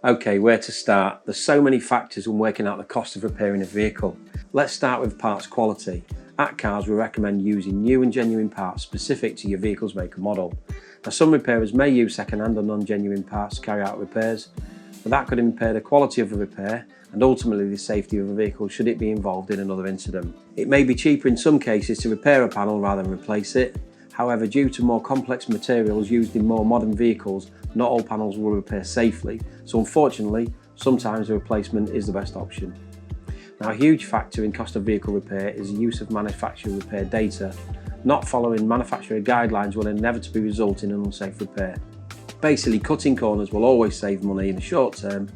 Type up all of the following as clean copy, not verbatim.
Okay, where to start? There's so many factors when working out the cost of repairing a vehicle. Let's start with parts quality. At Cars, we recommend using new and genuine parts specific to your vehicle's make and model. Now, some repairers may use second-hand or non-genuine parts to carry out repairs, but that could impair the quality of a repair and ultimately the safety of a vehicle should it be involved in another incident. It may be cheaper in some cases to repair a panel rather than replace it. However, due to more complex materials used in more modern vehicles, not all panels will repair safely, so unfortunately, sometimes a replacement is the best option. Now, a huge factor in cost of vehicle repair is the use of manufacturer repair data. Not following manufacturer guidelines will inevitably result in an unsafe repair. Basically, cutting corners will always save money in the short term,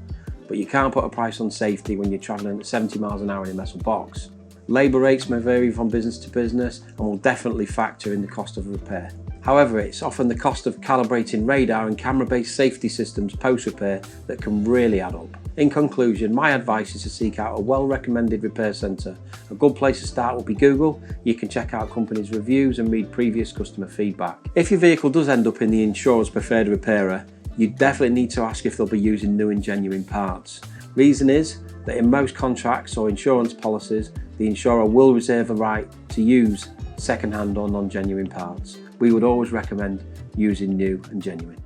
but you can't put a price on safety when you're travelling at 70 miles an hour in a metal box. Labour rates may vary from business to business and will definitely factor in the cost of repair. However, it's often the cost of calibrating radar and camera-based safety systems post-repair that can really add up. In conclusion, my advice is to seek out a well-recommended repair centre. A good place to start will be Google. You can check out companies' reviews and read previous customer feedback. If your vehicle does end up in the insurer's preferred repairer, you definitely need to ask if they'll be using new and genuine parts. Reason is that in most contracts or insurance policies, the insurer will reserve a right to use second-hand or non-genuine parts. We would always recommend using new and genuine.